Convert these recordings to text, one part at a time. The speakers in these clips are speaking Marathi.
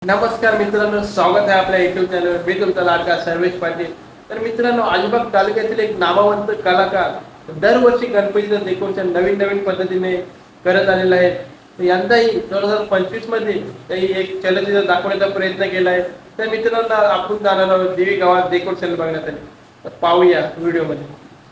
नमस्कार मित्रांनो, स्वागत आहे आपल्या युट्यूब चॅनलवर. मी तुमचा लाडका सर्वेश पाटील. तर मित्रांनो, अलिबाग तालुक्यातील एक नामवंत कलाकार दरवर्षी गणपतीचं डेकोरेशन नवीन पद्धतीने करत आलेला आहे. यंदाही 2025 मध्ये काही एक चलचित्र दाखवण्याचा प्रयत्न केला आहे. तर मित्रांनो, आपण जाणार आहोत देवी गावात डेकोरेशन बघण्यासाठी. तर पाहूया व्हिडिओमध्ये.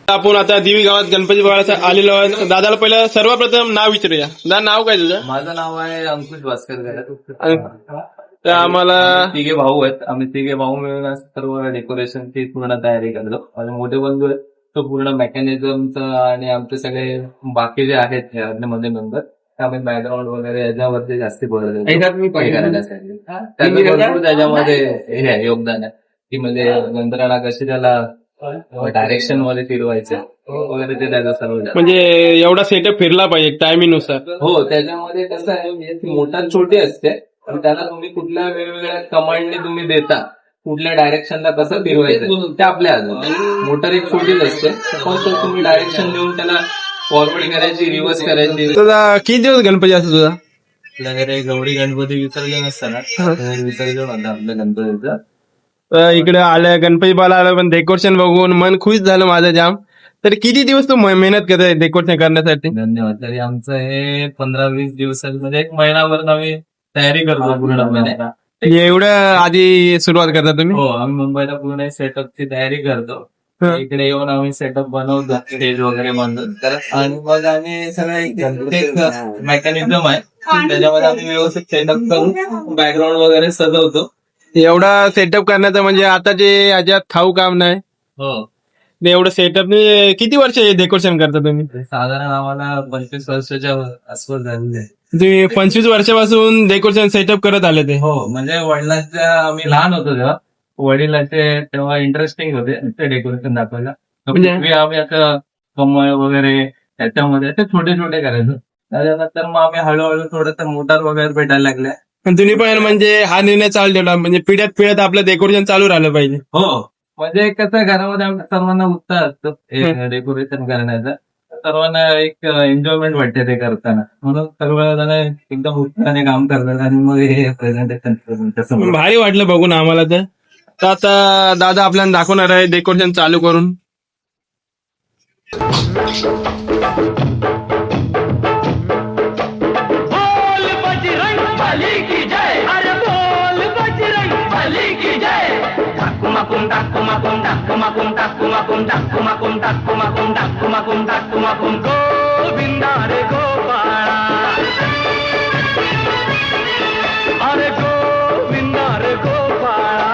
आपण आता देवी गावात गणपती बघायला आलेलो आहे. दादाला पहिलं सर्वप्रथम नाव विचारूया. दादा, नाव काय तुझं? माझं नाव आहे अंकुश भास्कर. तर आम्हाला तिघे भाऊ आहेत. आम्ही तिघे भाऊ मिळून सर्व डेकोरेशनची पूर्ण तयारी करतो. माझे मोठे बंधू आहेत, तो पूर्ण मेकॅनिझमचं आणि आमचे सगळे बाकी जे आहेत मध्ये मेंबर, आम्ही बॅकग्राऊंड वगैरे याच्यावरती जास्ती बोलत करण्यासाठी. भरपूर त्याच्यामध्ये हे आहे, योगदान आहे की म्हणजे यंत्रणा कशी त्याला डायरेक्शन मध्ये फिरवायचं वगैरे ते त्याचं सर्व. म्हणजे एवढा सेटअप फिरला पाहिजे टायमिंगनुसार. हो, त्याच्यामध्ये कसं आहे, मोटर छोटी असते, त्याला तुम्ही कुठल्या वेगवेगळ्या कमांडने तुम्ही देता, कुठल्या डायरेक्शनला कसं फिरवायचं ते आपल्या हातात. मोटर एक छोटीच असते, पण तुम्ही डायरेक्शन देऊन त्याला फॉरवर्ड करायची, रिव्हर्स करायची. किती दिवस गणपती असतो तुझा? आपल्याकडे गौरी गणपती विसर्जन असतं ना, विसर्जन होतं आपल्या गणपतीचं. इकडे आलं गणपती बाला आलं, पण डेकोरेशन बघून मन खुश झालं माझं जाम. तर किती दिवस तू मेहनत करतोय डेकोरेशन करण्यासाठी? धन्यवाद. तरी आमचं हे 15-20 दिवसात म्हणजे एक महिनाभर आम्ही तयारी करतो पूर्णपणे. एवढं आधी सुरुवात करता तुम्ही? हो, आम्ही मुंबईला पूर्ण सेटअपची तयारी करतो. इकडे येऊन आम्ही सेटअप बनवतो, स्टेज वगैरे बनवतो, आणि मग आम्ही सगळं मेकॅनिझम आहे त्याच्यामध्ये आम्ही व्यवस्थित सेटअप करून बॅकग्राऊंड वगैरे सजवतो. एवढा सेटअप करण्याचं म्हणजे आता जे याच्यात खाऊ काम नाही. हो, एवढं सेटअप किती वर्ष डेकोरेशन करता तुम्ही? साधारण आम्हाला 25 वर्षाच्या आसपास झालेले आहे. तुम्ही 25 वर्षापासून डेकोरेशन सेटअप करत आले ते? हो, म्हणजे वडिलांच्या, आम्ही लहान होतो तेव्हा, वडिलांचे तेव्हा इंटरेस्टिंग होते ते डेकोरेशन दाखवायला. म्हणजे आम्ही आता कमळ वगैरे त्याच्यामध्ये ते छोटे करायचो. त्याच्यानंतर मग आम्ही हळूहळू थोडंसं मोटार वगैरे भेटायला लागल्या. तुम्ही पण म्हणजे हा निर्णय चालू ठेवला, म्हणजे पिढ्यात आपलं डेकोरेशन चालू राहिलं पाहिजे. हो, म्हणजे कसं घरामध्ये आमच्या सर्वांना उत्साह असतो डेकोरेशन करण्याचा. सर्वांना एक एन्जॉयमेंट वाटते ते करताना, म्हणून सर्व जण एकदम उत्साहाने काम करतात आणि मग हे प्रेझेंटेशन भारी वाटलं बघून आम्हाला. तर आता दादा आपल्याला दाखवणार आहे डेकोरेशन चालू करून. गोविंदा रे गोपाळा, अरे गोविंदा रे गोपाळा.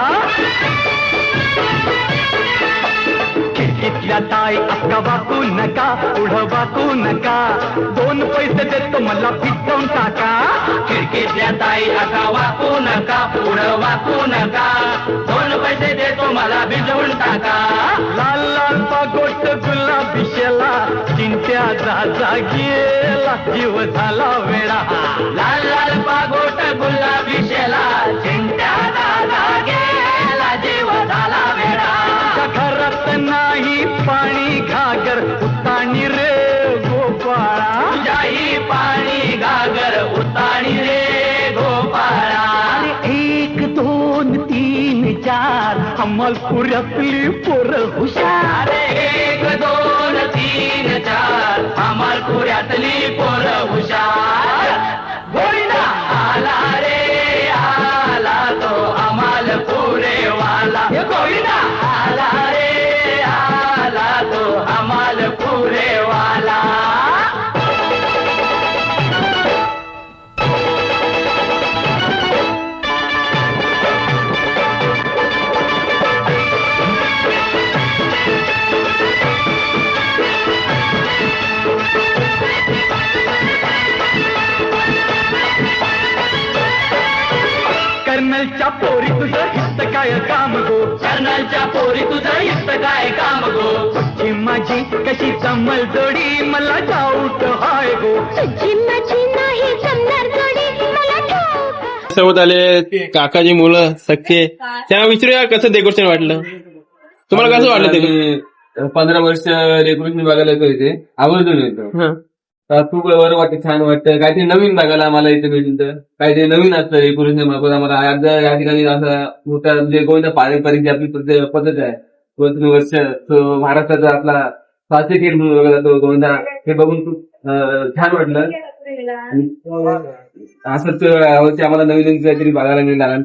खिडकीतल्या ताई अक्का वाकू नका, पुढं वाकू नका, 2 पैसे देतो मला पिटवून टाका. खिडकीतल्या ताई अक्का वाकू नका, पुढं वाकू नका, 2 पैसे देतो मला भिजवून टाका. लाल पागोट गुलाबी शेला, चिंट्याचा गेला जीव झाला वेळा. लाल पागोट गुलाबी शेला, चिंट्याचा गेला जीव झाला वेळा. घरात नाही पाणी घागर, उताणी रे गोपाळा, तुझ्याही पाणी घागर, उताणी रे गोपाळा. 1 2 3 4 अमलपुऱ्यातली पोरं हुशार. 1 2 3 4 अमलपुऱ्यातली पोरं हुशार. गोविंदा आला रे आला, तो अमलपुरे वाला. गोविंदा आला रे आला, तो अमलपुरे वाला. कर्नलच्या पोरी तुझं हित काय काम गो, कर्नलच्या पोरी तुझं हित काय काम गो. तुझी माझी कशी जमल जोडी मला डाऊट हाय गो, तुझी माझी नाही जमणार जोडी मला डाऊट. सोबत आले काकाची मुलं सख्खे, त्यांना विचारूया कसं डेकोरेशन वाटलं तुम्हाला? कसं वाटलं ते? 15 वर्ष डेकोरेशन बघायला येतो, इथे आवडतो. खूप बरं वाटतं, छान वाटतं. काहीतरी नवीन बघायला आम्हाला इथे मिळतं. काहीतरी नवीन असतं डेकोरेशन मार्फत आम्हाला. आज या ठिकाणी असं मोठा म्हणजे कोणत्या पारंपरिक जी आपली पद्धत आहे, 2-3 वर्ष तो महाराष्ट्राचा आपला क्लासिक हिट म्हणून ओळखला जातो गोविंदा. हे बघून खूप छान वाटलं. आणि असंच यावर्षी आम्हाला नवीन नवीन काहीतरी बघायला मिळालं.